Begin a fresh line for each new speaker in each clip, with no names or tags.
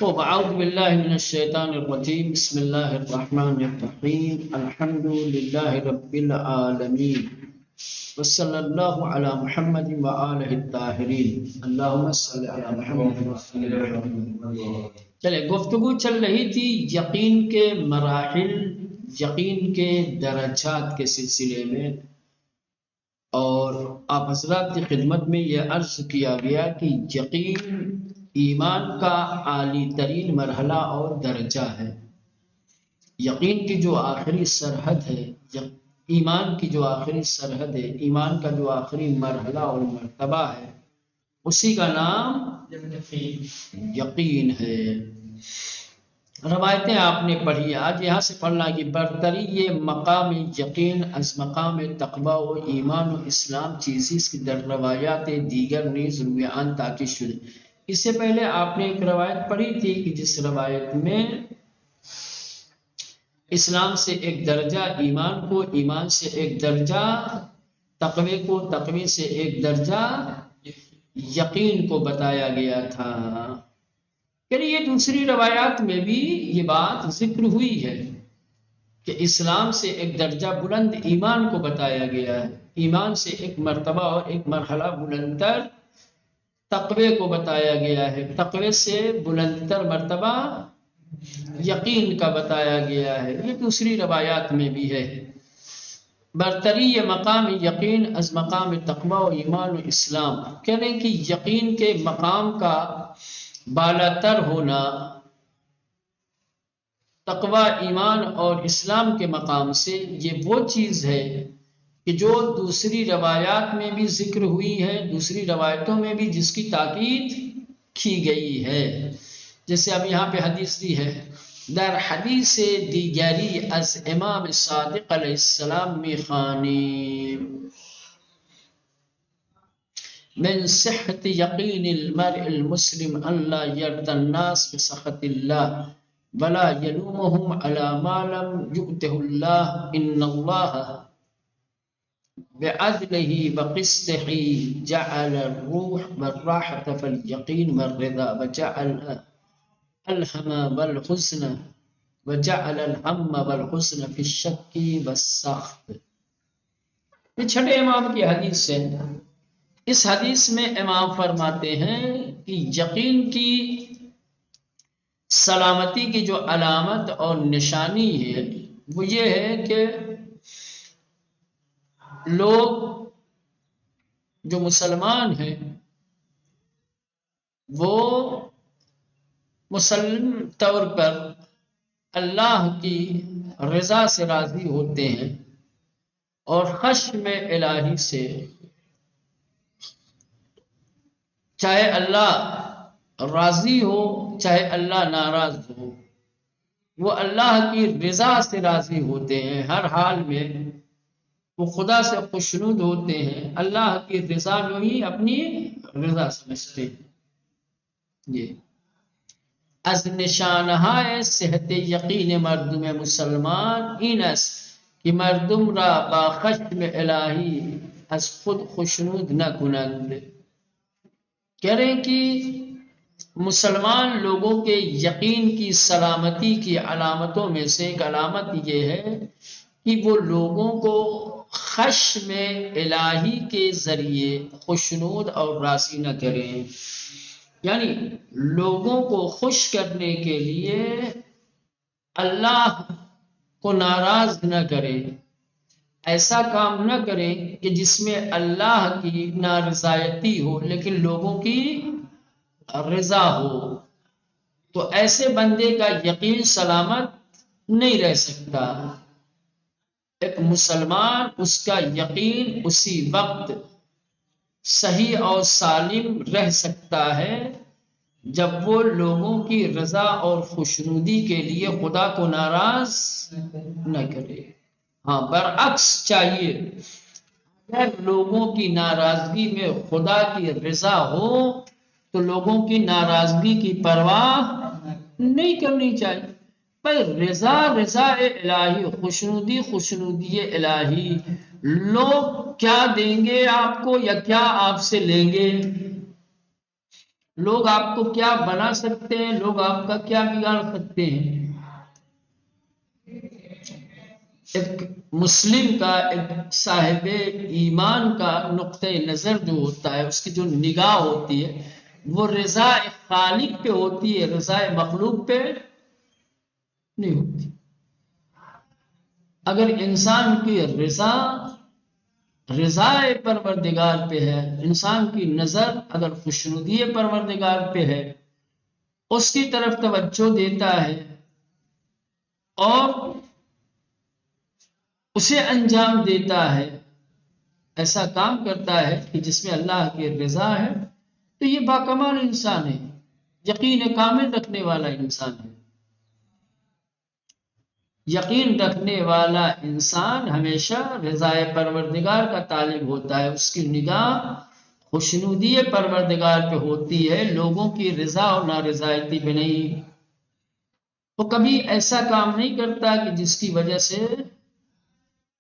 طب اعوذ باللہ من الشیطان الرجیم بسم اللہ الرحمن الرحیم الحمد للہ رب العالمین وصلی اللہ علی محمد وآلہ الطاہرین اللہم صلی علی محمد وآلہ محمد۔ چلے گفتگو چل رہی تھی یقین کے مراحل، یقین کے درجات کے سلسلے میں، اور آپ حضرات کی خدمت میں یہ عرض کیا گیا کہ یقین ایمان کا عالی ترین مرحلہ اور درجہ ہے۔ یقین کی جو آخری سرحد ہے، ایمان کی جو آخری سرحد ہے، ایمان کا جو آخری مرحلہ اور مرتبہ ہے، اسی کا نام یقین ہے۔ روایتیں آپ نے پڑھی، آج یہاں سے پڑھنا کہ برتری یہ مقام یقین از مقام تقوی و ایمان و اسلام چیزی کی در روایات دیگر نیز رویان تاکہ شد۔ اس سے پہلے آپ نے ایک روایت پڑھی تھی کہ جس روایت میں اسلام سے ایک درجہ ایمان کو، ایمان سے ایک درجہ تقوی کو، تقوی سے ایک درجہ یقین کو بتایا گیا تھا۔ پھر یہ دوسری روایات میں بھی یہ بات ذکر ہوئی ہے کہ اسلام سے ایک درجہ بلند ایمان کو بتایا گیا ہے، ایمان سے ایک مرتبہ اور ایک مرحلہ بلندتر تقوی کو بتایا گیا ہے، تقوی سے بلندتر مرتبہ یقین کا بتایا گیا ہے۔ یہ دوسری روایات میں بھی ہے۔ برتری یہ مقام یقین از مقام تقوی و ایمان و اسلام، کہنے کہ یقین کے مقام کا بالاتر ہونا تقوی، ایمان اور اسلام کے مقام سے، یہ وہ چیز ہے کہ جو دوسری روایات میں بھی ذکر ہوئی ہے، دوسری روایتوں میں بھی جس کی تاکید کی گئی ہے۔ جیسے اب یہاں پہ حدیث دی ہے، در حدیث دیگری از امام صادق علیہ السلام میخوانی من صحت یقین المرء المسلم ان لا یرضی الناس بسخط اللہ ولا یلومهم على ما لم یؤته اللہ ان اللہ بعدله وقسطه جعل الروح والراحة فاليقين والرضا وجعل الهم والحزن في الشك والسخط۔ یہ چھٹے امام کی حدیث ہے۔ اس حدیث میں امام فرماتے ہیں کہ یقین کی سلامتی کی جو علامت اور نشانی ہے وہ یہ ہے کہ لوگ جو مسلمان ہیں وہ مسلم طور پر اللہ کی رضا سے راضی ہوتے ہیں اور خشم الہی سے، چاہے اللہ راضی ہو چاہے اللہ ناراض ہو، وہ اللہ کی رضا سے راضی ہوتے ہیں، ہر حال میں وہ خدا سے خوشنود ہوتے ہیں، اللہ کی رضا میں ہی اپنی رضا سمجھتے ہیں۔ یہ از نشانہائے صحت یقین مردم مسلمان این است کہ مردم را با خشم الہی از خود خوشنود نہ کنند۔ کہہ رہے ہیں کہ مسلمان لوگوں کے یقین کی سلامتی کی علامتوں میں سے ایک علامت یہ ہے کہ وہ لوگوں کو خشم الہی کے ذریعے خوشنود اور راضی نہ کریں، یعنی لوگوں کو خوش کرنے کے لیے اللہ کو ناراض نہ کریں، ایسا کام نہ کریں کہ جس میں اللہ کی نارضایتی ہو لیکن لوگوں کی رضا ہو، تو ایسے بندے کا یقین سلامت نہیں رہ سکتا۔ ایک مسلمان اس کا یقین اسی وقت صحیح اور سالم رہ سکتا ہے جب وہ لوگوں کی رضا اور خوشنودی کے لیے خدا کو ناراض نہ کرے۔ ہاں برعکس چاہیے، اگر لوگوں کی ناراضگی میں خدا کی رضا ہو تو لوگوں کی ناراضگی کی پرواہ نہیں کرنی چاہیے۔ پر رضا رضا الہی، خوشنودی خوشنودی الہی، لوگ کیا دیں گے آپ کو یا کیا آپ سے لیں گے، لوگ آپ کو کیا بنا سکتے ہیں، لوگ آپ کا کیا بگاڑ سکتے ہیں۔ ایک مسلم کا، ایک صاحب ایمان کا نقطۂ نظر جو ہوتا ہے، اس کی جو نگاہ ہوتی ہے وہ رضا خالق پہ ہوتی ہے، رضا مخلوق پہ نہیں ہوتی۔ اگر انسان کی رضا پروردگار پہ ہے، انسان کی نظر اگر خوشنودی پروردگار پہ ہے، اس کی طرف توجہ دیتا ہے اور اسے انجام دیتا ہے، ایسا کام کرتا ہے کہ جس میں اللہ کی رضا ہے، تو یہ باکمال انسان ہے، یقین کامل رکھنے والا انسان ہے۔ یقین رکھنے والا انسان ہمیشہ رضا پروردگار کا طالب ہوتا ہے، اس کی نگاہ خوشنودی پروردگار پہ ہوتی ہے، لوگوں کی رضا اور نارضایتی پہ نہیں۔ وہ کبھی ایسا کام نہیں کرتا کہ جس کی وجہ سے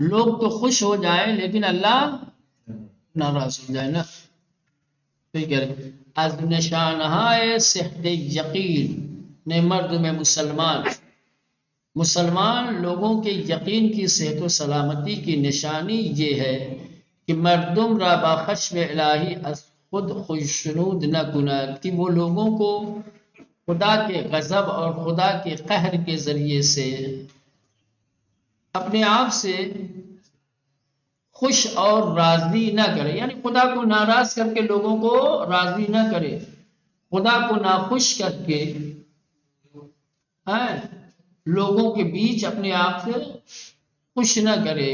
لوگ تو خوش ہو جائیں لیکن اللہ ناراض ہو جائے نا۔ تو یہ کہہ رہے از نشانہائے صحت یقین نے مرد میں مسلمان لوگوں کے یقین کی صحت و سلامتی کی نشانی یہ ہے کہ مردم را با خشم الہی از خود خوشنود نہ کند، کہ وہ لوگوں کو خدا کے غضب اور خدا کے قہر کے ذریعے سے اپنے آپ سے خوش اور راضی نہ کرے، یعنی خدا کو ناراض کر کے لوگوں کو راضی نہ کرے، خدا کو ناخوش کر کے لوگوں کے بیچ اپنے آپ سے خوش نہ کرے۔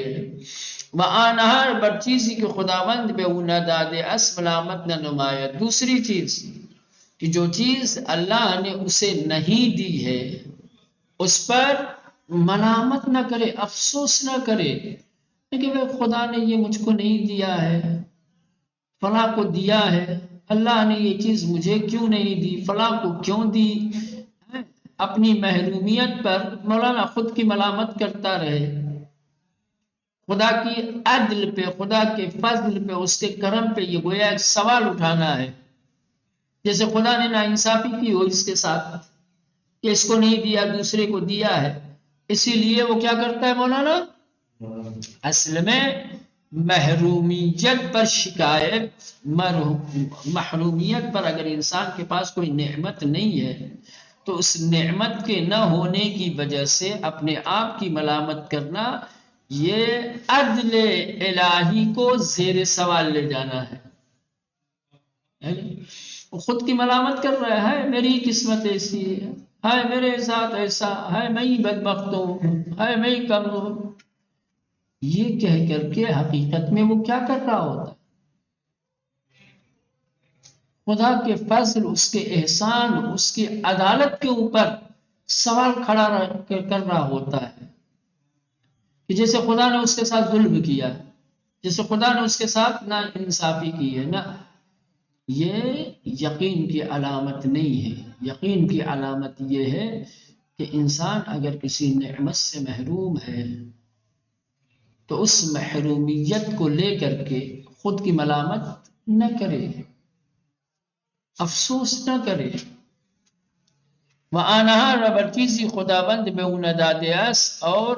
وَآنَہَر بر چیزی کہ خداوند بے او نہ دادے اس ملامت نہ نمایت، دوسری چیز کہ جو چیز اللہ نے اسے نہیں دی ہے اس پر ملامت نہ کرے، افسوس نہ کرے کہ خدا نے یہ مجھ کو نہیں دیا ہے، فلاں کو دیا ہے، اللہ نے یہ چیز مجھے کیوں نہیں دی، فلاں کو کیوں دی۔ اپنی محرومیت پر مولانا خود کی ملامت کرتا رہے، خدا کی عدل پہ، خدا کے فضل پہ، اس کے کرم پہ یہ گویا ایک سوال اٹھانا ہے، جیسے خدا نے ناانصافی کی ہو اس کے ساتھ کہ اس کو نہیں دیا دوسرے کو دیا ہے، اسی لیے وہ کیا کرتا ہے مولانا، اصل میں محرومیت پر شکایت، محرومیت پر اگر انسان کے پاس کوئی نعمت نہیں ہے تو اس نعمت کے نہ ہونے کی وجہ سے اپنے آپ کی ملامت کرنا، یہ عدل الہی کو زیر سوال لے جانا ہے۔ وہ خود کی ملامت کر رہا ہے، میری قسمت ایسی ہے، میرے ساتھ ایسا ہے، میں ہی بدبخت ہوں، میں ہی کمزور ہوں، یہ کہہ کر کے حقیقت میں وہ کیا کر رہا ہوتا ہے؟ خدا کے فضل، اس کے احسان، اس کی عدالت کے اوپر سوال کھڑا کر رہا ہوتا ہے کہ جیسے خدا نے اس کے ساتھ ظلم کیا، جیسے خدا نے اس کے ساتھ نا انصافی کی ہے نا۔ یہ یقین کی علامت نہیں ہے، یقین کی علامت یہ ہے کہ انسان اگر کسی نعمت سے محروم ہے تو اس محرومیت کو لے کر کے خود کی ملامت نہ کرے، افسوس نہ کرے۔ وَآنَہَا ربر چیزی خداوند میں اندادے اس، اور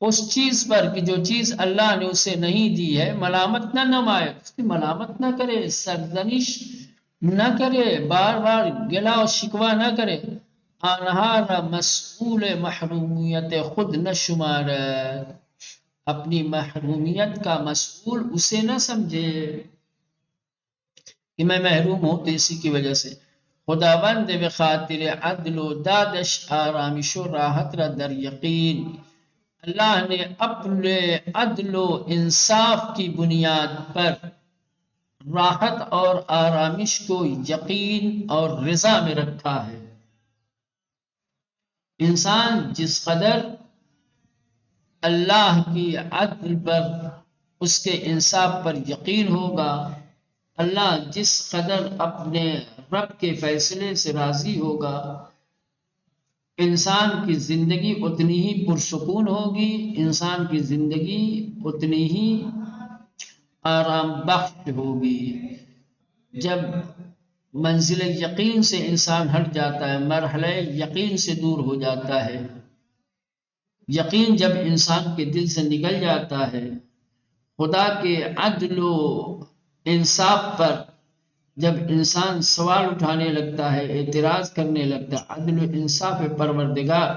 اس چیز پر کہ جو چیز اللہ نے اسے نہیں دی ہے ملامت نہ نمائے، اس کی ملامت نہ کرے، سرزنش نہ کرے، بار بار گلا و شکوہ نہ کرے۔ آنہا مسئول محرومیت خود نہ شمارت، اپنی محرومیت کا مسئول اسے نہ سمجھے کہ میں محروم ہوں تو اسی کی وجہ سے۔ خداوند بخاطر عدل و دادش آرامش و راحت را در یقین، اللہ نے اپنے عدل و انصاف کی بنیاد پر راحت اور آرامش کو یقین اور رضا میں رکھا ہے۔ انسان جس قدر اللہ کی عدل پر، اس کے انصاف پر یقین ہوگا، اللہ جس قدر اپنے رب کے فیصلے سے راضی ہوگا، انسان کی زندگی اتنی ہی پرسکون ہوگی، انسان کی زندگی اتنی ہی آرام بخش ہوگی۔ جب منزل یقین سے انسان ہٹ جاتا ہے، مرحلہ یقین سے دور ہو جاتا ہے۔ یقین جب انسان کے دل سے نکل جاتا ہے، خدا کے عدل و انصاف پر جب انسان سوال اٹھانے لگتا ہے، اعتراض کرنے لگتا ہے، عدل و انصاف پروردگار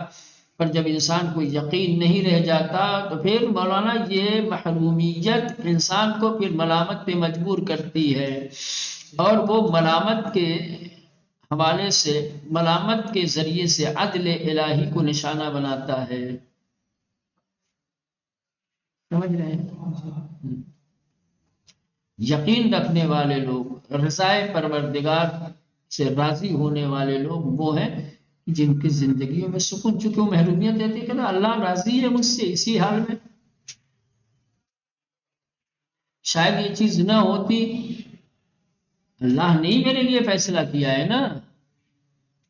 پر جب انسان کو یقین نہیں رہ جاتا، تو پھر مولانا یہ محرومیت انسان کو پھر ملامت پہ مجبور کرتی ہے، اور وہ ملامت کے حوالے سے، ملامت کے ذریعے سے عدل الہی کو نشانہ بناتا ہے۔ سمجھ رہے ہیں؟ یقین رکھنے والے لوگ، رضائے پروردگار سے راضی ہونے والے لوگ وہ ہیں جن کی زندگیوں میں سکون، چونکہ وہ محرومیت دیتے کہ نا اللہ راضی ہے مجھ سے اسی حال میں، شاید یہ چیز نہ ہوتی، اللہ نے ہی میرے لیے فیصلہ کیا ہے نا،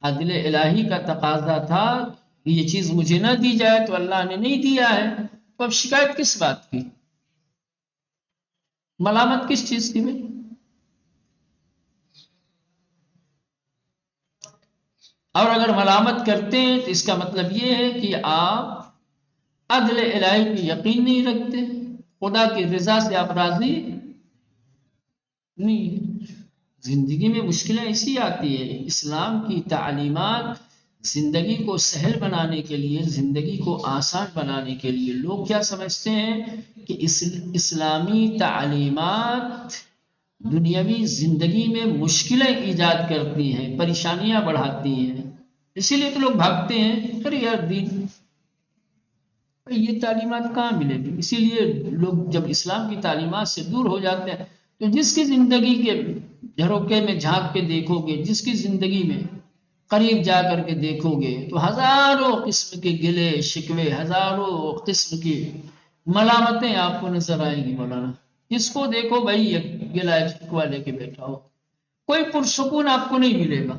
عدل الہی کا تقاضا تھا کہ یہ چیز مجھے نہ دی جائے تو اللہ نے نہیں دیا ہے، تو اب شکایت کس بات کی، ملامت کس چیز کی بھائی؟ اور اگر ملامت کرتے ہیں تو اس کا مطلب یہ ہے کہ آپ عدل الہی کی یقین نہیں رکھتے، خدا کی رضا سے آپ راضی نہیں۔ زندگی میں مشکلیں ایسی آتی ہیں، اسلام کی تعلیمات زندگی کو سہل بنانے کے لیے، زندگی کو آسان بنانے کے لیے لوگ کیا سمجھتے ہیں کہ اسلامی تعلیمات دنیاوی زندگی میں مشکلیں ایجاد کرتی ہیں، پریشانیاں بڑھاتی ہیں، اسی لیے تو لوگ بھاگتے ہیں، ارے یار دین یہ تعلیمات کہاں ملے گی؟ اسی لیے لوگ جب اسلام کی تعلیمات سے دور ہو جاتے ہیں، تو جس کی زندگی کے جھروکے میں جھانک کے دیکھو گے، جس کی زندگی میں قریب جا کر کے دیکھو گے، تو ہزاروں قسم کے گلے شکوے، ہزاروں قسم کی ملامتیں آپ کو نظر آئیں گی مولانا۔ جس کو دیکھو بھائی یہ گلا شکوا لے کے بیٹھا ہو، کوئی پرسکون آپ کو نہیں ملے گا۔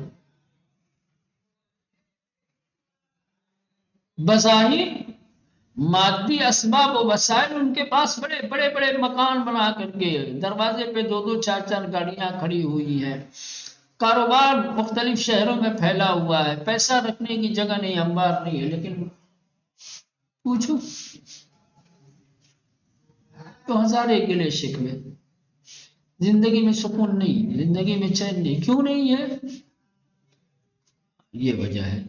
بظاہر مادی اسباب و وسائل ان کے پاس، بڑے بڑے بڑے مکان بنا کر کے دروازے پہ دو دو چار چار گاڑیاں کھڑی ہوئی ہیں، کاروبار مختلف شہروں میں پھیلا ہوا ہے، پیسہ رکھنے کی جگہ نہیں، انبار نہیں ہے، لیکن پوچھو تو ہزارے گلے شکوے، زندگی میں سکون نہیں، زندگی میں چین نہیں، کیوں نہیں ہے؟ یہ وجہ ہے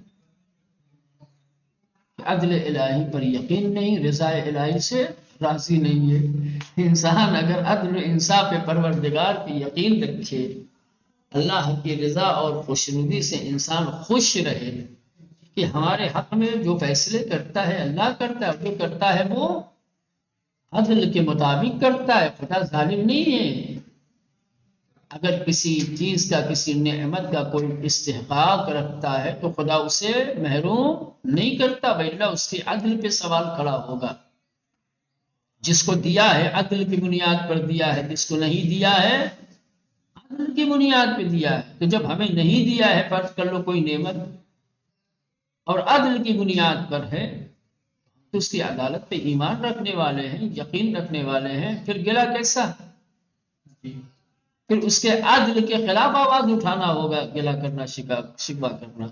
عدل الہی پر یقین نہیں، رضا الہی سے راضی نہیں ہے۔ انسان اگر عدل و انصاف پروردگار کی یقین رکھے، اللہ کی رضا اور خوشنودی سے انسان خوش رہے کہ ہمارے حق میں جو فیصلے کرتا ہے اللہ کرتا ہے، جو کرتا ہے وہ عدل کے مطابق کرتا ہے، خدا ظالم نہیں ہے۔ اگر کسی چیز کا، کسی نعمت کا کوئی استحقاق رکھتا ہے تو خدا اسے محروم نہیں کرتا، وإلا اس کے عدل پہ سوال کھڑا ہوگا۔ جس کو دیا ہے عدل کی بنیاد پر دیا ہے، جس کو نہیں دیا ہے عدل کی بنیاد پہ دیا ہے۔ تو جب ہمیں نہیں دیا ہے، فرض کر لو کوئی نعمت، اور عدل کی بنیاد پر ہے، تو اس کی عدالت پہ ایمان رکھنے والے ہیں، یقین رکھنے والے ہیں، پھر گلا کیسا؟ پھر اس کے عدل کے خلاف آواز اٹھانا ہوگا، گلا کرنا، شکوہ کرنا،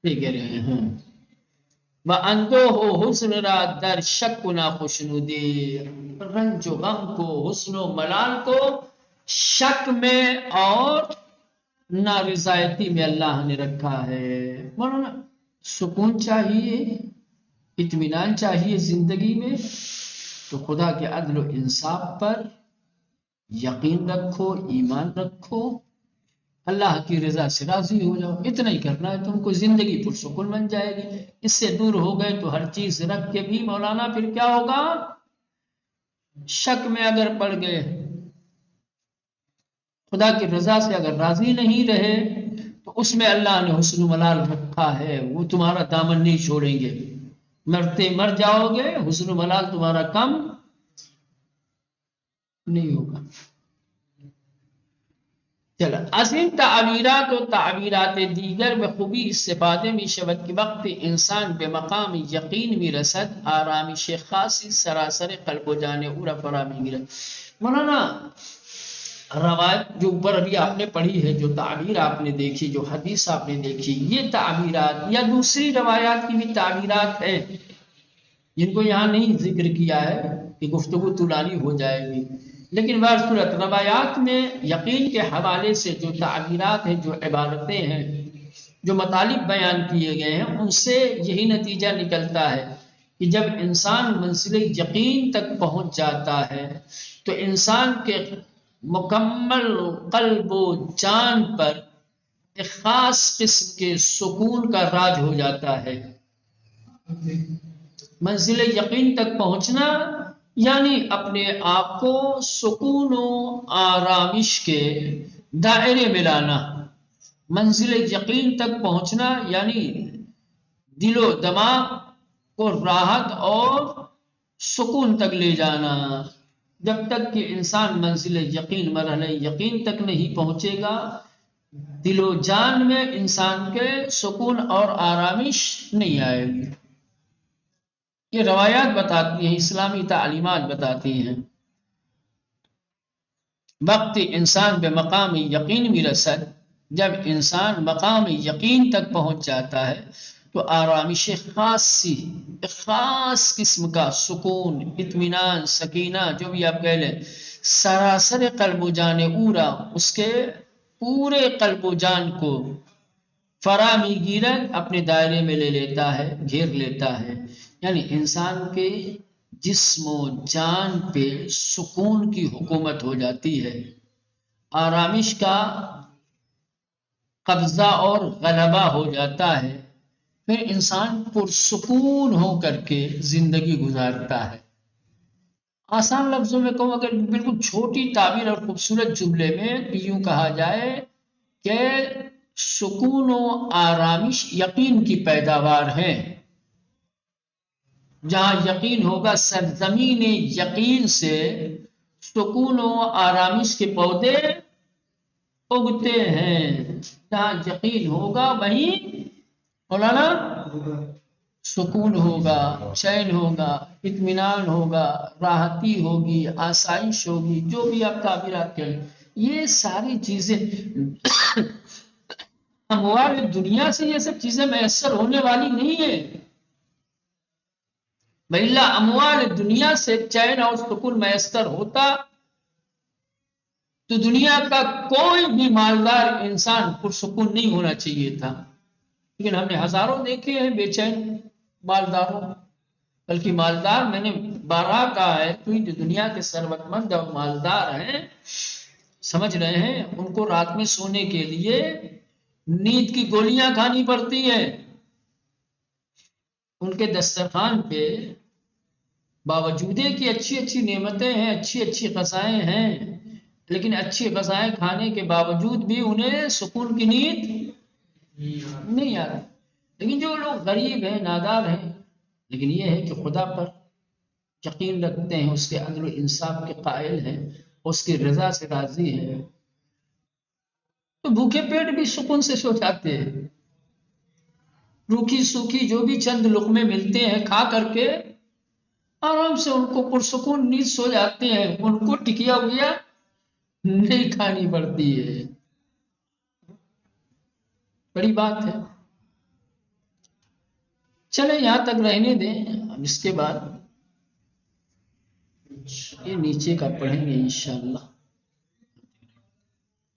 یہ کہہ رہے ہیں۔ وَأَنْدُوهُ حسن را در شک نہ خوشنودی، رنج و غم کو، حسن و ملال کو شک میں اور نارضایتی میں اللہ نے رکھا ہے۔ مولانا سکون چاہیے، اطمینان چاہیے زندگی میں، تو خدا کے عدل و انصاف پر یقین رکھو، ایمان رکھو، اللہ کی رضا سے راضی ہو جاؤ، اتنا ہی کرنا ہے تم کو، زندگی پرسکون بن جائے گی۔ اس سے دور ہو گئے تو ہر چیز رکھ کے بھی مولانا پھر کیا ہوگا؟ شک میں اگر پڑ گئے، خدا کی رضا سے اگر راضی نہیں رہے، تو اس میں اللہ نے حسن و ملال رکھا ہے، وہ تمہارا دامن نہیں چھوڑیں گے، مرتے مر جاؤ گے، حسن و ملال تمہارا کم نہیں ہوگا۔ چلا عظیم تعبیرات و تعبیرات دیگر به خوبی استفاده می شود که وقتی انسان به مقام یقین می رسد، آرامش خاصی سراسر قلب و جان او را فرا می گیرد۔ مولانا روایت جو اوپر ابھی آپ نے پڑھی ہے، جو تعبیر آپ نے دیکھی، جو حدیث آپ نے دیکھی، یہ تعبیرات یا دوسری روایات کی بھی تعبیرات ہیں جن کو یہاں نہیں ذکر کیا ہے کہ گفتگو طولانی ہو جائے گی، لیکن بہرصورت روایات میں یقین کے حوالے سے جو تعبیرات ہیں، جو عبارتیں ہیں، جو مطالب بیان کیے گئے ہیں، ان سے یہی نتیجہ نکلتا ہے کہ جب انسان منزل یقین تک پہنچ جاتا ہے تو انسان کے مکمل قلب و جان پر ایک خاص قسم کے سکون کا راج ہو جاتا ہے۔ منزل یقین تک پہنچنا یعنی اپنے آپ کو سکون و آرامش کے دائرے میں لانا۔ منزل یقین تک پہنچنا یعنی دل و دماغ کو راحت اور سکون تک لے جانا۔ جب تک کہ انسان منزل یقین، مرحلہ یقین تک نہیں پہنچے گا، دل و جان میں انسان کے سکون اور آرامش نہیں آئے گی۔ یہ روایات بتاتی ہیں، اسلامی تعلیمات بتاتی ہیں۔ وقت انسان بے مقام یقین بھی رسد، جب انسان مقام یقین تک پہنچ جاتا ہے تو آرامش خاصی، ایک خاص قسم کا سکون، اطمینان، سکینہ، جو بھی آپ کہہ لیں، سراسر قلب و جان اورا اس کے پورے قلب و جان کو فرامی گیرد اپنے دائرے میں لے لیتا ہے، گھیر لیتا ہے۔ یعنی انسان کے جسم و جان پہ سکون کی حکومت ہو جاتی ہے، آرامش کا قبضہ اور غلبہ ہو جاتا ہے، پھر انسان پرسکون ہو کر کے زندگی گزارتا ہے۔ آسان لفظوں میں کہوں، اگر بالکل چھوٹی تعبیر اور خوبصورت جملے میں یوں کہا جائے کہ سکون و آرامش یقین کی پیداوار ہے۔ جہاں یقین ہوگا، سرزمین یقین سے سکون و آرامش کے پودے اگتے ہیں۔ جہاں یقین ہوگا وہیں مولانا سکون ہوگا، چین ہوگا، اطمینان ہوگا، راحتی ہوگی، آسائش ہوگی، جو بھی آپ تعبیرات کریں۔ یہ ساری چیزیں اموال دنیا سے یہ سب چیزیں میسر ہونے والی نہیں ہیں۔ وَإِلَّا اموال دنیا سے چین اور سکون میسر ہوتا تو دنیا کا کوئی بھی مالدار انسان پرسکون نہیں ہونا چاہیے تھا، لیکن ہم نے ہزاروں دیکھے ہیں بے چین مالداروں۔ بلکہ مالدار، میں نے بارہا کہا ہے، تو جو دنیا کے ثروت مند اور مالدار ہیں، سمجھ رہے ہیں، ان کو رات میں سونے کے لیے نیند کی گولیاں کھانی پڑتی ہیں۔ ان کے دسترخوان پہ باوجود کہ اچھی اچھی نعمتیں ہیں، اچھی اچھی غذائیں ہیں، لیکن اچھی غذائیں کھانے کے باوجود بھی انہیں سکون کی نیند نہیں آتی۔ لیکن جو لوگ غریب ہیں، نادار ہیں، لیکن یہ ہے کہ خدا پر یقین رکھتے ہیں، اس کے عدل و انصاف کے قائل ہیں، اس کی رضا سے راضی ہیں، تو بھوکے پیٹ بھی سکون سے سو جاتے ہیں۔ روکھی سوکھی جو بھی چند لقمے ملتے ہیں، کھا کر کے آرام سے ان کو پرسکون نیند سو جاتے ہیں، ان کو ٹکیا ہویا نہیں کھانی پڑتی ہے۔ بڑی بات ہے۔ چلیں یہاں تک رہنے دیں، اب اس کے بعد یہ نیچے کا پڑھیں گے انشاءاللہ۔